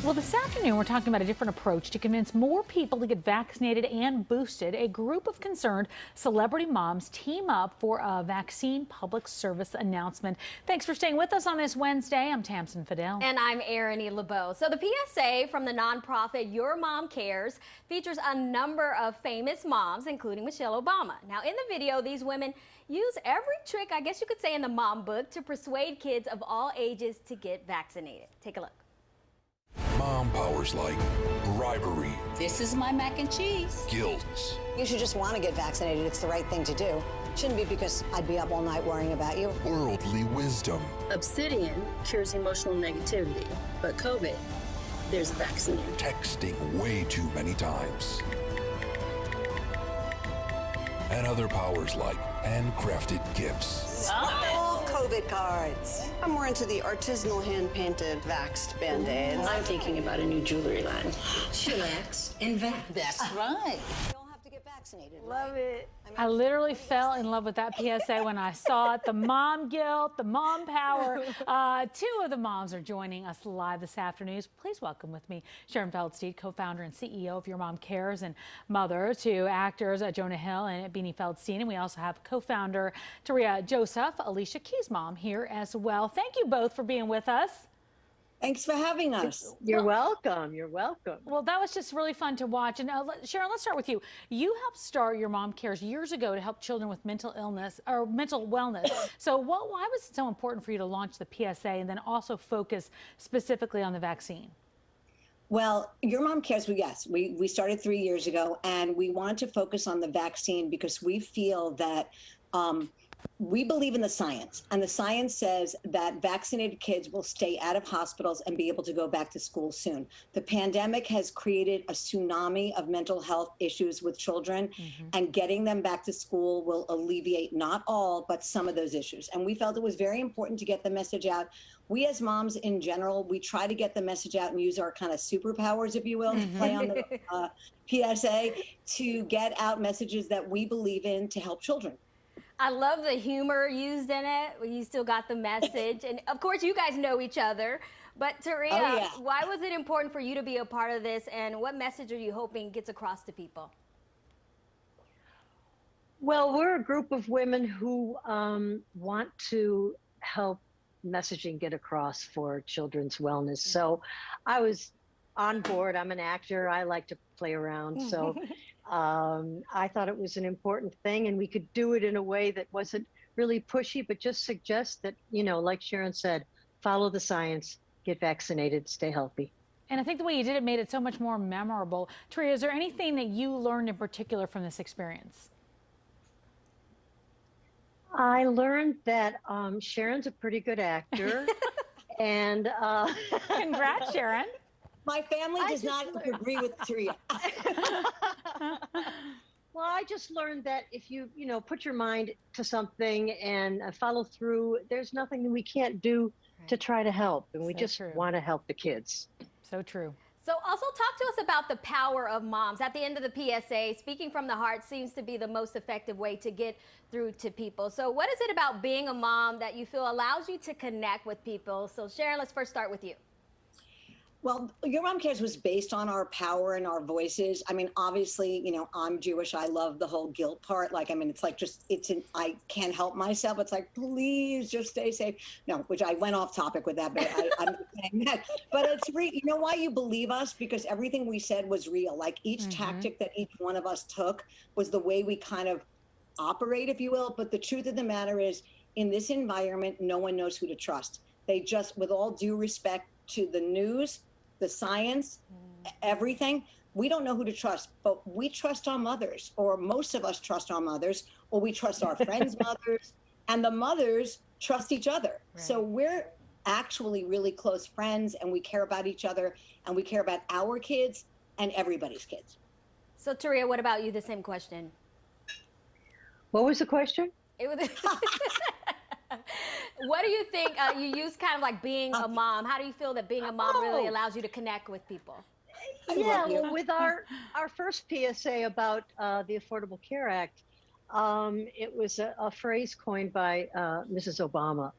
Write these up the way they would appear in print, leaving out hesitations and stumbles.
Well, this afternoon, we're talking about a different approach to convince more people to get vaccinated and boosted. A group of concerned celebrity moms team up for a vaccine public service announcement. Thanks for staying with us on this Wednesday. I'm Tamsin Fidel. And I'm Erin LeBeau. So the PSA from the nonprofit Your Mom Cares features a number of famous moms, including Michelle Obama. Now, in the video, these women use every trick, I guess you could say, in the mom book to persuade kids of all ages to get vaccinated. Take a look. Mom powers like bribery. This is my mac and cheese. Guilt. You should just want to get vaccinated. It's the right thing to do. Shouldn't be because I'd be up all night worrying about you. Worldly wisdom. Obsidian cures emotional negativity, but COVID, there's a vaccine. Texting way too many times. And other powers like handcrafted gifts. All COVID cards. I'm more into the artisanal hand-painted vaxxed Band-Aids. I'm thinking about a new jewelry line. Chillax and vax. That's right. You all have to get vaccinated. Love it. I literally fell in love with that PSA when I saw it. The mom guilt, the mom power. Two of the moms are joining us live this afternoon. Please welcome with me Sharon Feldstein, co-founder and CEO of Your Mom Cares, and mother to actors Jonah Hill and Beanie Feldstein. And we also have co-founder Terria Joseph, Alicia Keys' mom, here as well. Thank you both for being with us. Thanks for having us. You're welcome. You're welcome. Well, that was just really fun to watch. And Sharon, let's start with you. You helped start Your Mom Cares years ago to help children with mental illness or mental wellness. So why was it so important for you to launch the PSA and then also focus specifically on the vaccine? Well, Your Mom Cares, we started 3 years ago, and we wanted to focus on the vaccine because we feel that we believe in the science, and the science says that vaccinated kids will stay out of hospitals and be able to go back to school soon. The pandemic has created a tsunami of mental health issues with children, and getting them back to school will alleviate not all, but some of those issues. And we felt it was very important to get the message out. We as moms in general, we try to get the message out and use our kind of superpowers, if you will, to play on the PSA to get out messages that we believe in to help children. I love the humor used in it. You still got the message. And of course, you guys know each other. But Terria, why was it important for you to be a part of this? And what message are you hoping gets across to people? Well, we're a group of women who want to help messaging get across for children's wellness. So I was on board. I'm an actor. I like to play around. So I thought it was an important thing, and we could do it in a way that wasn't really pushy, but just suggest that, you know, like Sharon said, follow the science, get vaccinated, stay healthy. And I think the way you did it made it so much more memorable. Terria, is there anything that you learned in particular from this experience? I learned that Sharon's a pretty good actor. And Congrats, Sharon. My family does not agree with Terria. Well, I just learned that if you put your mind to something and follow through, there's nothing that we can't do to try to help. And we just want to help the kids. So true. So also talk to us about the power of moms. At the end of the PSA, speaking from the heart seems to be the most effective way to get through to people. So what is it about being a mom that you feel allows you to connect with people? So Sharon, let's first start with you. Well, Your Mom Cares was based on our power and our voices. I mean, obviously, you know, I'm Jewish. I love the whole guilt part. Like, I mean, it's like I can't help myself. It's like, please just stay safe. No, which I went off topic with that, but I'm saying that. But it's you know why you believe us? Because everything we said was real. Like each tactic that each one of us took was the way we kind of operate, if you will. But the truth of the matter is, in this environment, no one knows who to trust. They just, with all due respect to the news, the science, everything, we don't know who to trust, but we trust our mothers, or most of us trust our mothers, or we trust our friends' mothers, and the mothers trust each other. Right. So we're actually really close friends, and we care about each other, and we care about our kids and everybody's kids. So Terria, what about you? The same question. What was the question? It was what do you think, you use kind of like being a mom. How do you feel that being a mom really allows you to connect with people? Yeah, well, with our first PSA about the Affordable Care Act, it was a phrase coined by Mrs. Obama,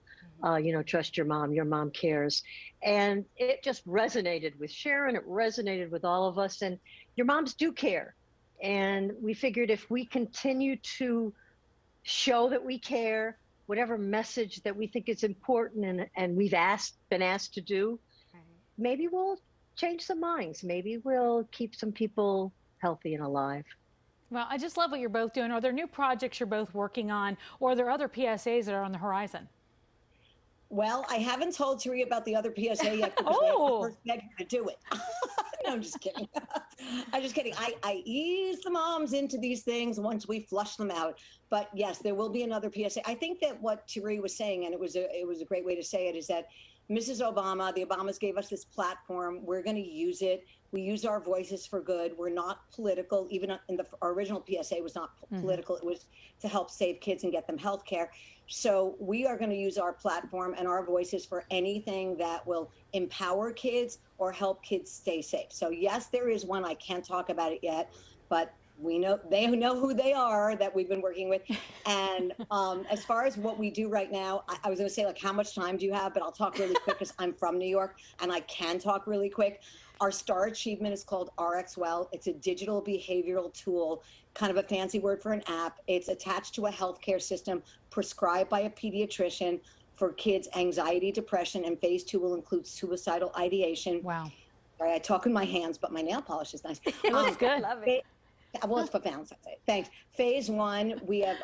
trust your mom cares. And it just resonated with Sharon. It resonated with all of us. And your moms do care. And we figured if we continue to show that we care, whatever message that we think is important and we've been asked to do, maybe we'll change some minds. Maybe we'll keep some people healthy and alive. Well, I just love what you're both doing. Are there new projects you're both working on, or are there other PSAs that are on the horizon? Well, I haven't told Terria about the other PSA yet because I first begged her to do it. No, I'm just kidding. I'm just kidding. I ease the moms into these things once we flush them out. But yes, there will be another PSA. I think that what Terria was saying, and it was a great way to say it, is that Mrs. Obama, the Obamas gave us this platform. We're going to use it. We use our voices for good. We're not political. Even in our original PSA was not political. It was to help save kids and get them health care. So we are going to use our platform and our voices for anything that will empower kids or help kids stay safe. So yes, there is one. I can't talk about it yet, but they know who they are that we've been working with. And as far as what we do right now, I was going to say, like, how much time do you have? But I'll talk really quick because I'm from New York and I can talk really quick. Our star achievement is called RxWell. It's a digital behavioral tool, kind of a fancy word for an app. It's attached to a healthcare system prescribed by a pediatrician for kids' anxiety, depression, and phase 2 will include suicidal ideation. Wow. Sorry, I talk with my hands, but my nail polish is nice. It looks good. Love it. Well, it's profound. Thanks. Phase 1, we have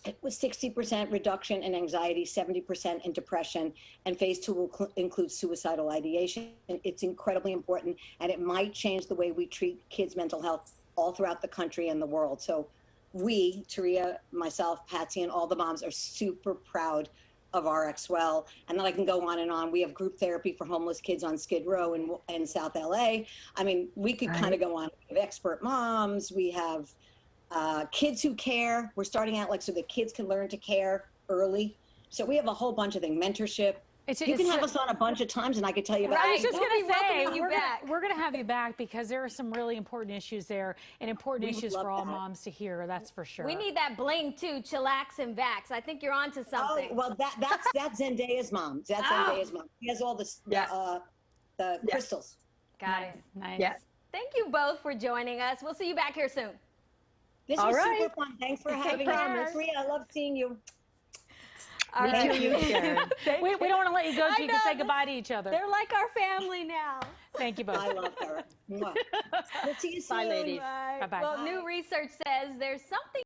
it was 60% reduction in anxiety, 70% in depression, and phase 2 will include suicidal ideation. It's incredibly important, and it might change the way we treat kids' mental health all throughout the country and the world. So we, Terria, myself, Patsy, and all the moms are super proud of RxWell. And then I can go on and on. We have group therapy for homeless kids on Skid Row in South LA. I mean, we could kind of go on. We have expert moms. We have kids who care. We're starting out so that kids can learn to care early. So we have a whole bunch of things, mentorship. You can have us on a bunch of times and I could tell you about I was just going to say, we're going to have you back because there are some really important issues there and important issues for all moms to hear. That's for sure. We need that bling too, chillax and vax. I think you're onto something. Oh, well, that's Zendaya's mom. That's Zendaya's mom. She has all the crystals. Got it. Nice. Yes. Thank you both for joining us. We'll see you back here soon. This was super fun. Thanks for having us. Terria, I love seeing you. All right. We don't want to let you go so you can say goodbye to each other. They're like our family now. Thank you both. I love her. We'll see you soon. Bye, ladies. Bye. Bye-bye. Well, new research says there's something